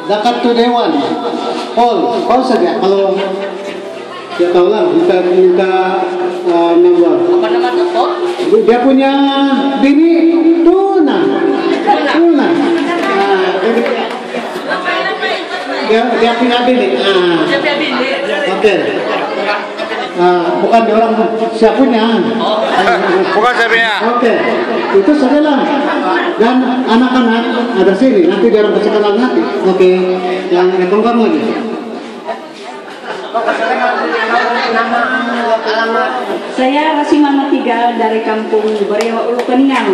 zakat to dewan. All saja. Kalau dia tahu lah, minta nomor. Apa nama tuh, Paul? Dia punya bini Tuna. Dia punya bini. Dia punya bini. Oke. Bukan orang siapunya. Bukan saya punya. Oke, itu saja lah. Dan anak-anak ada sini, nanti biar orang bisa kenal nanti. Oke, yang rekam lagi. Saya Rasimama 3 dari kampung Bariawa Ulu Keningan.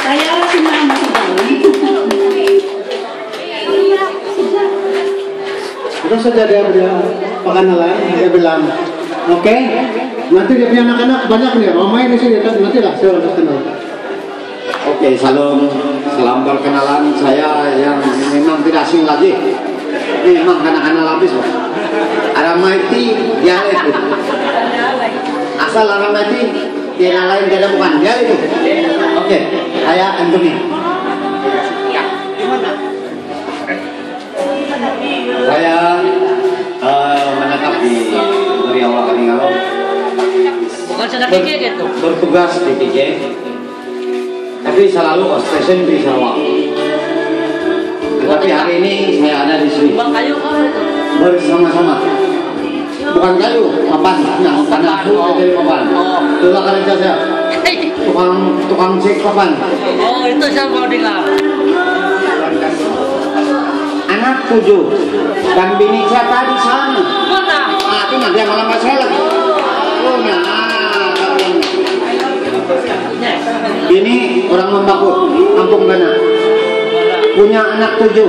Saya Rasimama 3. Terus saja dia pengenalan, dia bilang, oke, nanti dia punya anak-anak banyak nih, Romai di sini, nanti lah saya harus kenal. Oke, salam perkenalan. Saya yang memang tidak asing lagi. Memang anak-anak lapis, Pak. Aramaiti dia itu. Asal Aramaiti dia lain tidak bukan dia itu. Oke, saya Anthony. Saya menetap di Bariawa Kaningalo. Bukan sudah PJ gitu. Bertugas di PJ. Tapi selalu station di Sarawak. Tetapi hari ini saya ada di sini. Bang kayu apa itu? Bersama-sama. Bukan kayu, papan. Yang tanah itu jadi papan. Itulah kerja saya. Tukang cek papan. Oh, itu saya mau dengar. Anak 7 dan bini saya tadi sana. Mana? Itu nanti yang malam saya lagi. Oh, Bini orang Membakut, Kampung Gana. Punya anak 7.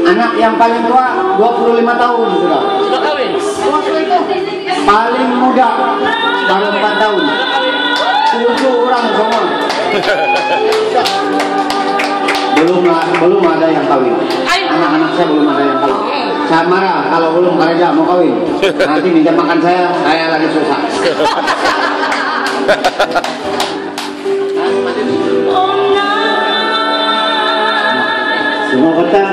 Anak yang paling tua 25 tahun sudah. Sudah kawin? Paling muda baru 4 tahun. 7 orang semua. Belum ada yang kawin. Anak-anak saya belum ada yang kawin. Saya marah kalau belum kerja mau kawin. Nanti minta makan saya lagi susah. Semua kota,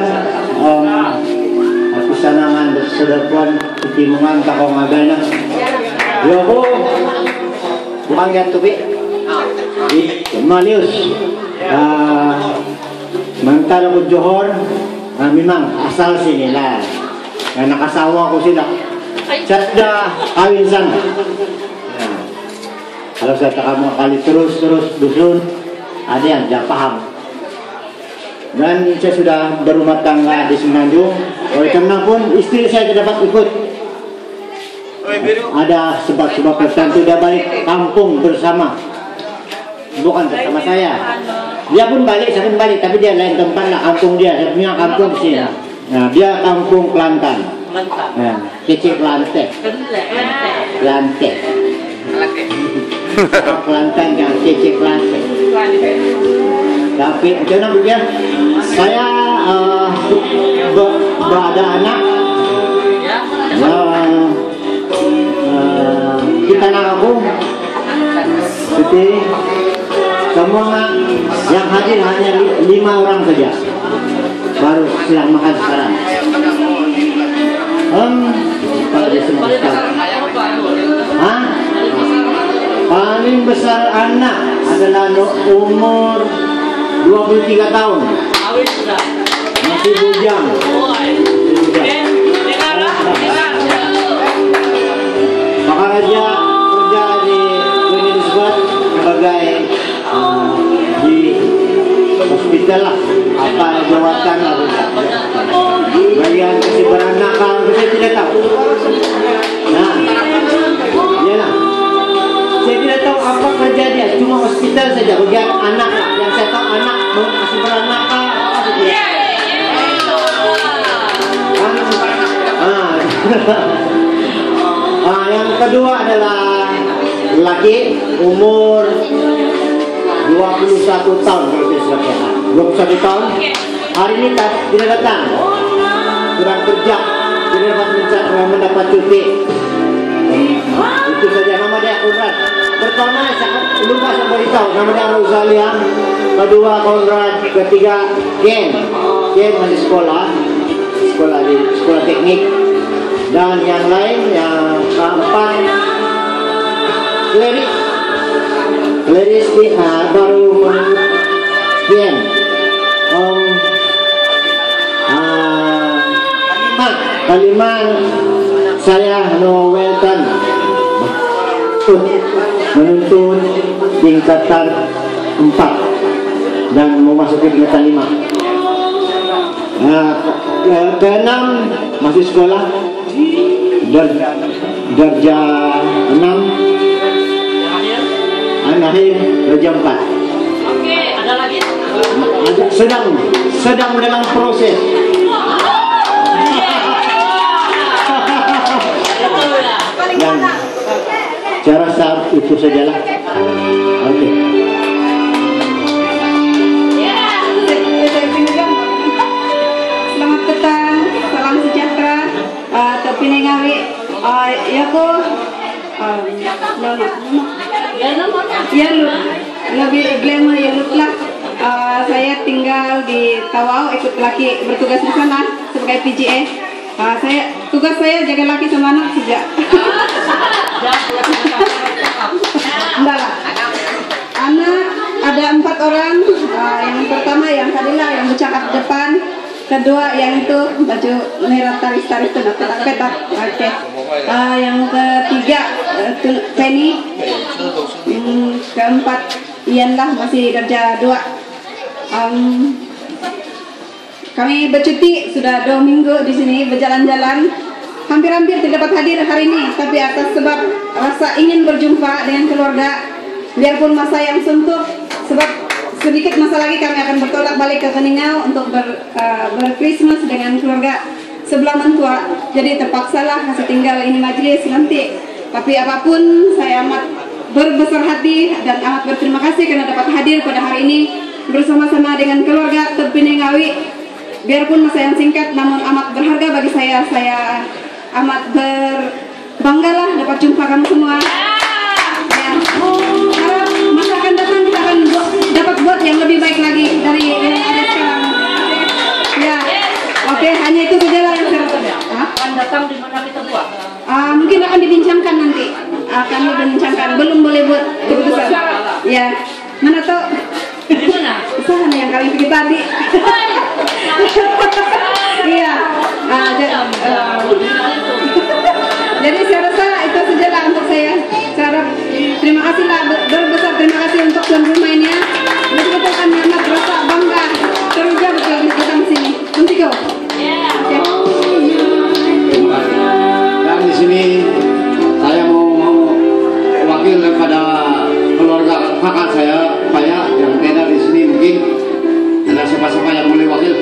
aku sanangan sederpuan ketimungan takong agana. Yo, bukan yang tubi. Malius. Mantan ako Johor, memang asal sini lah. Nakasawa ko sila. Sadda kawin sana. Kalau saya kamu kali terus dusun, ada yang tidak paham. Dan saya sudah berumah tangga di Semenanjung. Oleh karena pun istri saya tidak dapat ikut. Ada sebab-sebab tertentu dia balik kampung bersama. Bukan bersama saya. Dia pun balik, saya pun balik, tapi dia lain tempat lah, kampung dia. Saya punya kampung di sini. Nah, dia kampung Kelantan. Nah, Kecik Kelantan. Kelantan. Kelantan yang Kecik Kelantan. Tapi macam mana dia? Saya berada anak. Kita nak aku. Jadi semua yang hadir hanya 5 orang saja. Baru sedang makan sekarang. Kalau dia semua paling besar anak adalah umur 23 tahun. Masih bujang. Maka kerja di Unisbat sebagai di hospital lah, apa jawatan lah, bagian kesebaran nakal saya tidak tahu. Nah, ya lah, saya tidak tahu apa kerja dia, cuma hospital saja bagian anak lah. Yang saya tahu anak kesebaran nakal apa saja. Yang kedua adalah laki umur 21 tahun kalau saya sudah kira. 21 tahun. Hari ini tidak datang. Kurang kerja, tidak mendapat cuti. Itu saja nama dia Konrad. Pertama saya lupa saya beritahu nama dia Rosalia. Kedua Konrad, ketiga Ken. Ken masih sekolah di sekolah teknik, dan yang lain yang keempat Gladys baru Ken kelima saya Noeltan menuntut tingkatan 4 dan memasuki tingkatan 5. Keenam masih sekolah darjah 6, akhir darjah 4. Oke, ada lagi? Sedang dalam proses. Dan saya rasa itu sajalah. Oke. Selamat petang, salam sejahtera. Tapi nengawi, ya ko, ya lu, lebih glamour ya lu lah. Saya tinggal di Tawau, ikut laki bertugas di sana sebagai PGA. Tugas saya jaga laki sama anak sejak. Enggak lah. Anak ada 4 orang. Yang pertama yang Kadila yang bercakap depan. Kedua yang itu baju merah taris-taris itu petak-petak. Oke. Yang ketiga Penny. Keempat Ian lah, masih darjah 2. Kami bercuti sudah 2 minggu di sini berjalan-jalan. Hampir-hampir tidak dapat hadir hari ini, tapi atas sebab rasa ingin berjumpa dengan keluarga, biarpun masa yang suntuk, sebab sedikit masa lagi kami akan bertolak balik ke Keningau untuk berkrismas dengan keluarga sebelah mentua. Jadi terpaksalah kasih tinggal ini majelis nanti. Tapi apapun, saya amat berbesar hati dan amat berterima kasih karena dapat hadir pada hari ini bersama-sama dengan keluarga Tebini Ngawi. Biarpun masa yang singkat, namun amat berharga bagi saya. Saya amat berbanggalah dapat jumpa kamu semua. Ya. Harap masa akan datang kita akan dapat buat yang lebih baik lagi dari yang ada sekarang. Ya, oke, hanya itu saja lah yang saya Akan datang di mana kita buat? mungkin akan dibincangkan nanti. Akan dibincangkan, belum boleh buat keputusan. Ya, mana tuh? Di mana? Usaha yang kalian pergi tadi. Iya. Jadi saya rasa itu sajalah untuk saya. Saya terima kasihlah, berbesar terima kasih untuk tuan rumah ini ya. Betul-betul kami amat merasa bangga, teruja betul datang sini. Untuk Dan di sini saya mau wakil kepada keluarga kakak saya, Paya, yang ada di sini. Mungkin ada siapa-siapa yang boleh wakil?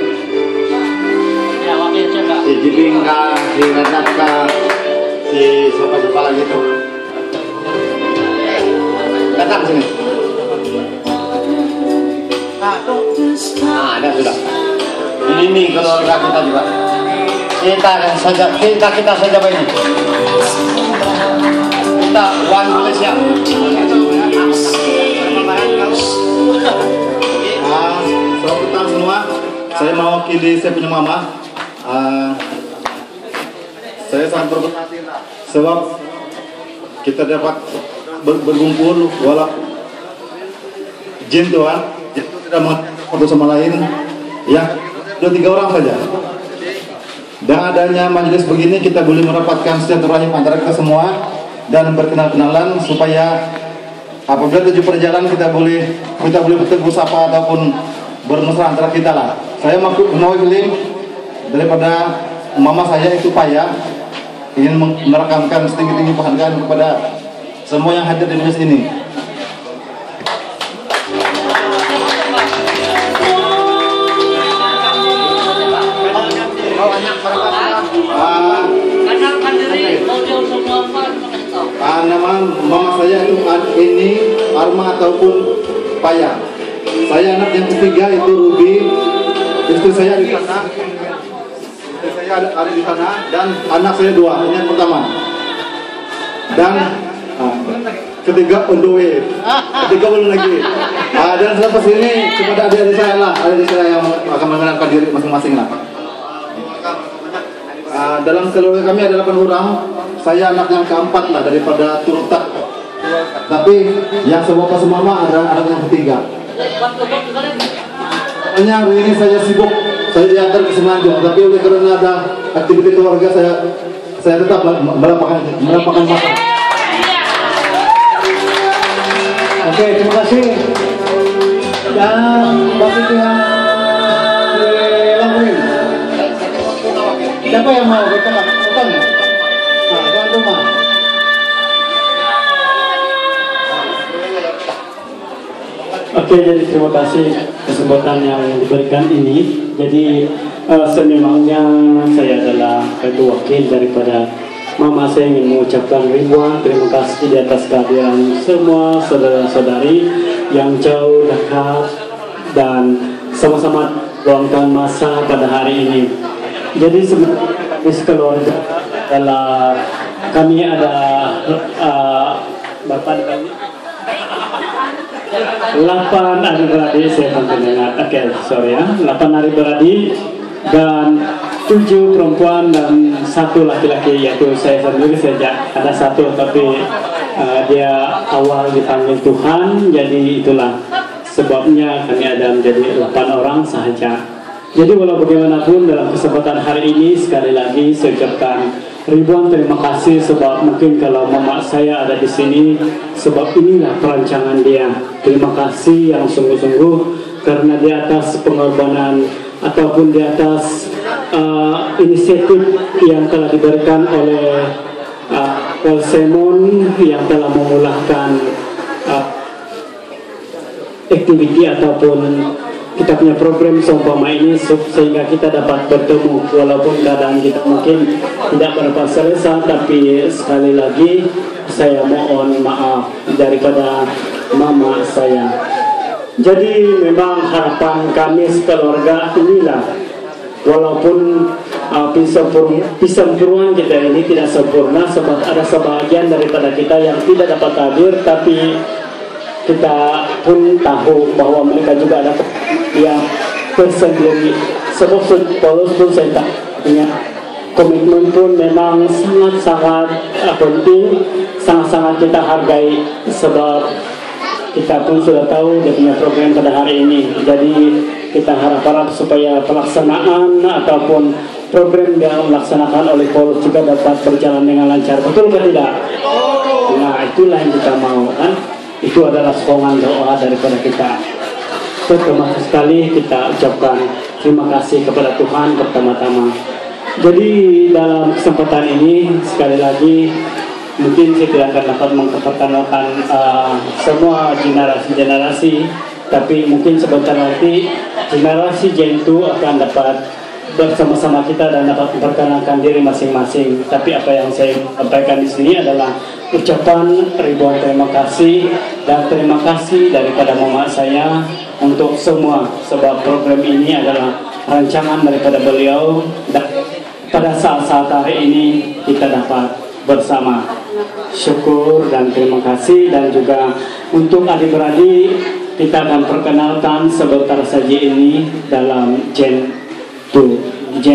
Ya, wakil coba. Si Jibingka, si Radaka, si siapa-siapa lagi tuh. Datang sini. Ada sudah. Ini keluarga kita juga. Kita saja ini. Kita One Malaysia. Selamat petang semua. Saya mewakili saya punya mama. Saya sangat berhati sebab kita dapat berkumpul walaupun jin Tuhan itu tidak satu sama lain ya, 2-3 orang saja. Dengan adanya majelis begini kita boleh merapatkan silaturahim antara kita semua dan berkenal-kenalan supaya apabila tujuh perjalanan kita boleh bertegur sapa ataupun bermesra antara kita lah. Saya mewakili daripada mama saya itu Paya, ingin merekamkan setinggi-tinggi penghargaan kepada semua yang hadir di majelis ini. Nama mama saya itu ini Arma ataupun Paya. Saya anak yang ketiga itu Ruby. Istri saya di sana. Istri saya ada di sana dan anak saya 2, ini yang pertama. Dan ketiga on the way. Ketiga belum lagi. Dan selepas ini kepada adik-adik saya lah, adik-adik saya yang akan mengenalkan diri masing-masing lah. Dalam keluarga kami ada 8 orang. Saya anak yang keempat lah daripada turutan. Tapi yang semua ada anak yang ketiga. Makanya hari ini saya sibuk, saya diantar ke Semenanjung. Tapi oleh karena ada aktivitas keluarga saya tetap melampahkan masa. Oke, terima kasih. Dan bagi pihak Lamrin, siapa yang mau bercakap? Utangnya? Nah, tuan rumah. Oke, jadi terima kasih kesempatan yang diberikan ini. Jadi sememangnya saya adalah ketua wakil daripada Mama. Saya ingin mengucapkan ribuan terima kasih di atas kehadiran semua saudara-saudari yang jauh dekat dan sama-sama luangkan masa pada hari ini. Jadi sebenarnya kami sekeluarga adalah kami ada Bapak kami 8 adik-beradik, saya mendengar. Oke, sorry ya, 8 adik-beradik dan 7 perempuan dan 1 laki-laki, yaitu saya sendiri saja. Ada 1 tapi dia awal dipanggil Tuhan, jadi itulah sebabnya kami ada menjadi 8 orang sahaja. Jadi walau bagaimanapun dalam kesempatan hari ini sekali lagi saya ucapkan ribuan terima kasih, sebab mungkin kalau mama saya ada di sini sebab inilah perancangan dia. Terima kasih yang sungguh-sungguh karena di atas pengorbanan ataupun di atas inisiatif yang telah diberikan oleh Semon yang telah memulahkan aktiviti ataupun kita punya program seumpama ini sehingga kita dapat bertemu walaupun keadaan kita mungkin tidak berapa selesai. Tapi sekali lagi saya mohon maaf daripada mama saya. Jadi memang harapan kami sekeluarga inilah, walaupun pisang puruan kita ini tidak sempurna sebab ada sebagian daripada kita yang tidak dapat hadir, tapi kita pun tahu bahwa mereka juga ada yang tersendiri. Sebab Paulus pun saya tak punya komitmen pun memang sangat-sangat penting, sangat-sangat kita hargai sebab kita pun sudah tahu dia punya program pada hari ini. Jadi kita harap supaya pelaksanaan ataupun program yang dilaksanakan oleh Paulus juga dapat berjalan dengan lancar. Betul atau tidak? Nah, itulah yang kita mau kan. Itu adalah sokongan doa daripada kita. Pertama sekali kita ucapkan terima kasih kepada Tuhan pertama-tama. Jadi dalam kesempatan ini sekali lagi mungkin saya tidak akan dapat memperkenalkan semua generasi-generasi, tapi mungkin sebentar nanti generasi Gen 2 akan dapat bersama-sama kita dan dapat memperkenalkan diri masing-masing. Tapi apa yang saya sampaikan di sini adalah ucapan ribuan terima kasih dan terima kasih daripada mama saya untuk semua, sebab program ini adalah rancangan daripada beliau dan pada saat-saat hari ini kita dapat bersama. Syukur dan terima kasih. Dan juga untuk adik-beradik kita akan perkenalkan sebentar saja ini dalam Gen 2.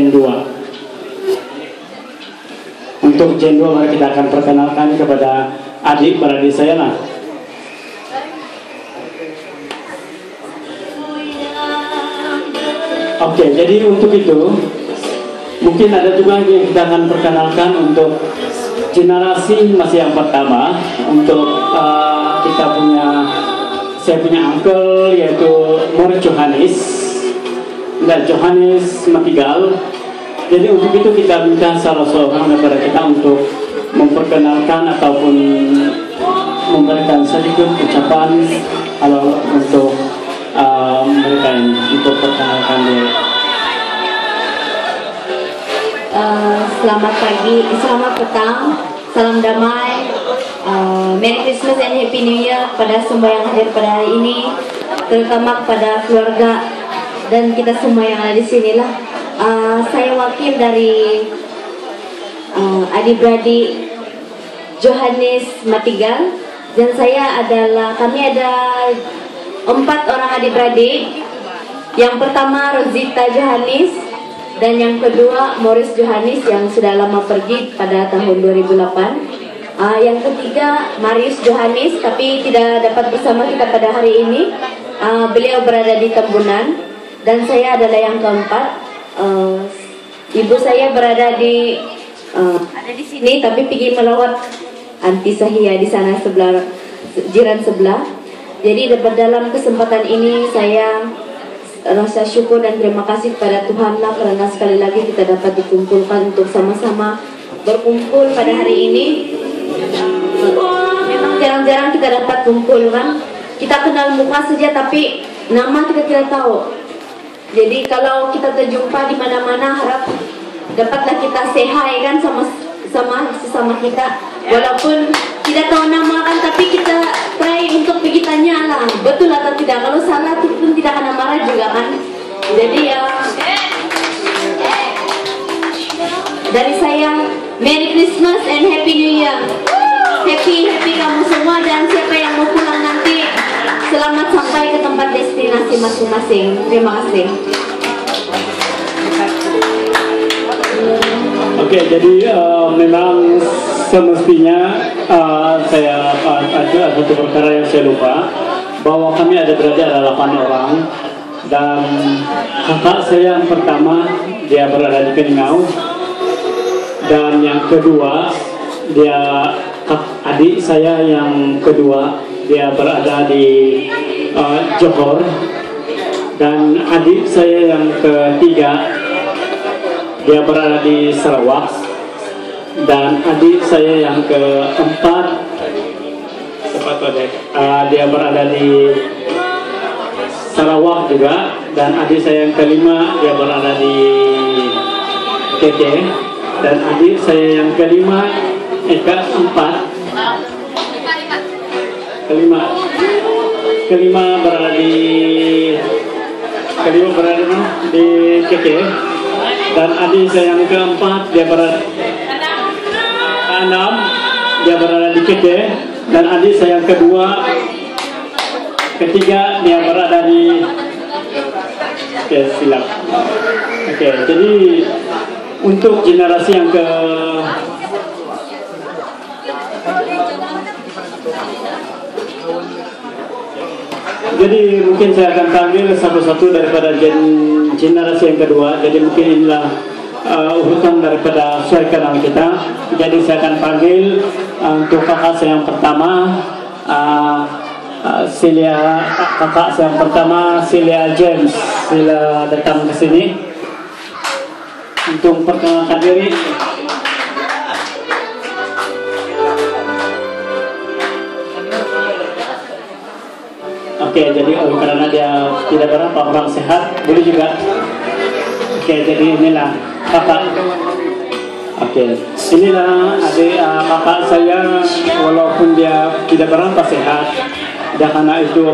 Untuk Gen 2 mari kita akan perkenalkan kepada adik-beradik saya lah. Oke, jadi untuk itu mungkin ada juga yang kita akan perkenalkan untuk generasi masih yang pertama. Untuk saya punya uncle yaitu Mor Johannes Matigal. Jadi untuk itu kita minta salah seorang daripada kita untuk memperkenalkan ataupun memberikan sedikit ucapan untuk mereka ini untuk perkenalkan diri. Selamat pagi, selamat petang, salam damai, Merry Christmas and Happy New Year pada semua yang hadir pada hari ini, terutama kepada keluarga dan kita semua yang ada di sini lah. Saya wakil dari adik-beradik Johannes Matigal dan kami ada 4 orang adik-beradik. Yang pertama Rosita Johanis, dan yang kedua Morris Johanis yang sudah lama pergi pada tahun 2008. Yang ketiga Marius Johanis, tapi tidak dapat bersama kita pada hari ini. Beliau berada di Tembunan. Dan saya adalah yang keempat. Ibu saya berada di ada di sini, tapi pergi melawat Anti Sahia di sana sebelah, jiran sebelah. Jadi dalam kesempatan ini saya rasa syukur dan terima kasih kepada Tuhan lah, karena sekali lagi kita dapat dikumpulkan untuk sama-sama berkumpul pada hari ini. Memang jarang-jarang kita dapat kumpul kan. Kita kenal muka saja tapi nama kita tidak tahu. Jadi kalau kita terjumpa di mana-mana, harap dapatlah kita say hi kan sama sesama kita. Walaupun tidak tahu nama kan, tapi kita try untuk pergi tanya lah, betul atau tidak. Kalau salah pun tidak akan marah juga kan. Jadi ya, dari saya Merry Christmas and Happy New Year. Happy kamu semua, dan siapa yang mau pulang nanti selamat sampai ke tempat destinasi masing-masing. Terima kasih. Oke, jadi memang semestinya saya ada satu perkara yang saya lupa, bahwa kami berada ada 8 orang, dan kakak saya yang pertama dia berada di Keningau, dan yang kedua dia adik saya yang kedua dia berada di Johor, dan adik saya yang ketiga dia berada di Sarawak, dan adik saya yang keempat dia berada di Sarawak juga, dan adik saya yang kelima dia berada di KK, dan adik saya yang kelima kelima berada di KK, dan adik saya yang keempat dia berada dia berada di KK, dan adik saya yang ketiga dia berada di silap. Jadi untuk generasi yang jadi mungkin saya akan panggil satu-satu daripada generasi yang kedua. Jadi mungkin inilah urutan daripada sesuai kenal kita. Jadi saya akan panggil untuk kakak saya yang pertama, kakak saya yang pertama Celia James. Sila datang ke sini untuk perkenalkan diri. Oke, jadi karena dia tidak berapa orang sehat, boleh juga. Oke, jadi inilah kakak. Oke, inilah adik kakak saya, walaupun dia tidak berapa sehat, dia karena itu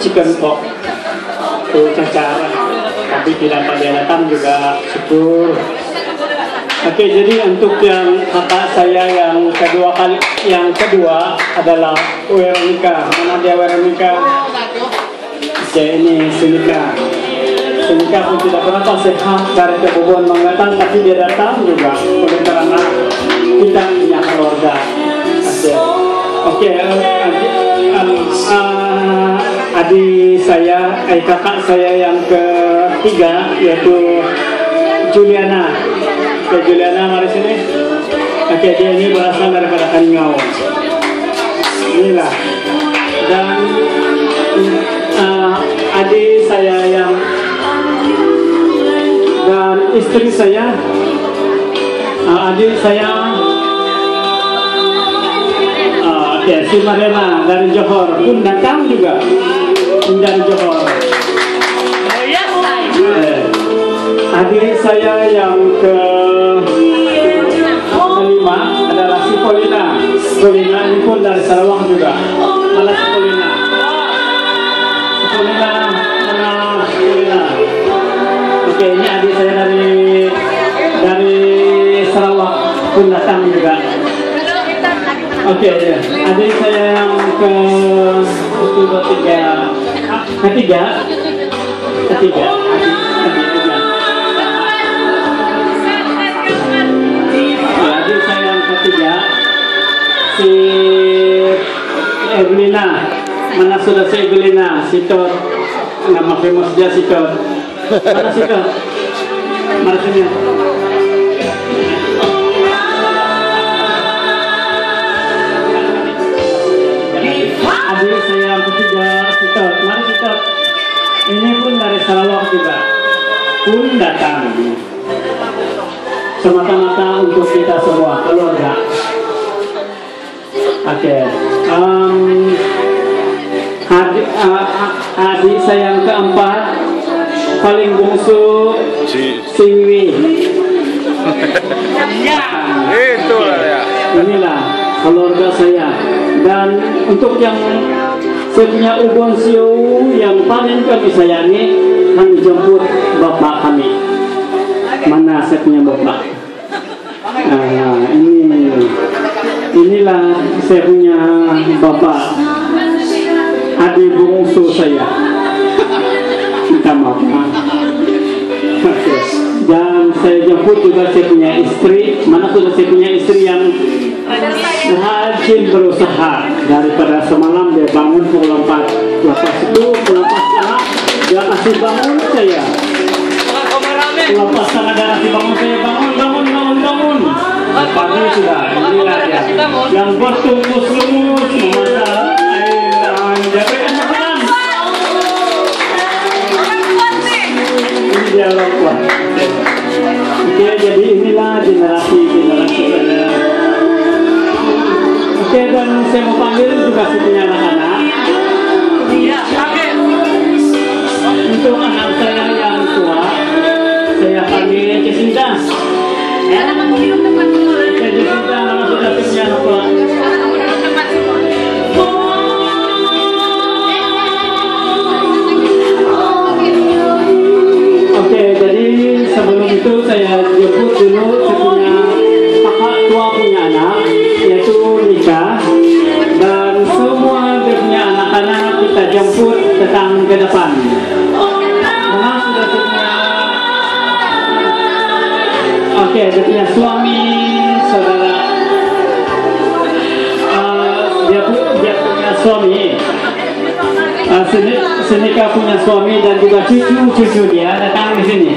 chicken pox, itu cacar, tapi tidak pada datang juga, syukur. Oke, jadi untuk yang kakak saya yang kedua adalah Veronica. Mana dia Veronica? Ini Sinika pun tidak berapa sehat dari kebun mengatakan, tapi dia datang juga oleh karena kita punya keluarga. Oke, adik saya, kakak saya yang ketiga yaitu Juliana. Oke, Juliana mari sini. Oke, dia ini berasal daripada Keningau. Inilah. Dan adik saya dan istri saya, adik saya si Mariana dari Johor pun datang juga dari Johor. Adik saya yang kelima adalah si Polina. Polina ini pun dari Sarawak juga. Malah si Polina. Oke, ini adik saya dari Sarawak pun datang juga. Oke, adik saya yang ketiga Ketiga. Adik saya yang ketiga, si Evelina. Mana sudah si Evelina? Sitot. Nama famous dia Sitot. Mana Sitot? Mana sini? Adik saya yang ketiga, Sitot. Mari Sitot. Ini pun dari Sarawak juga. Pun datang. Semata-mata untuk kita semua, keluarga. Oke. Adik saya yang keempat, paling bungsu, Siwi. Itulah ya. Inilah keluarga saya. Dan untuk yang saya punya ubon siu yang paling kami sayangi, kami jemput bapak kami. Mana saya punya bapak? Inilah saya punya bapak, adik bungsu saya. Minta maaf. Oke. Dan saya jemput juga saya punya istri. Mana sudah saya punya istri yang rajin berusaha. Daripada semalam dia bangun pukul 4. Lepas itu pukul 4 setengah dia kasih bangun saya. Lepas setengah dia kasih bangun saya, bangun. Pagi sudah, inilah dia yang bertungkus-tungkus memasak air anjir. Ini dia orang kuat. Oke, jadi inilah generasi saya. Oke, dan saya mau panggil juga punya anak-anak. Untuk anak saya yang tua, saya panggil Jacinta. Jacinta nama sudah punya anak tua. Oke, jadi sebelum itu saya jemput dulu saya punya kakak tua punya anak, yaitu nikah, dan semua dia punya anak-anak kita jemput datang ke depan. Memang sudah punya, oke, dia punya suami, saudara, dia punya suami. Senika punya suami dan juga cucu dia datang di sini.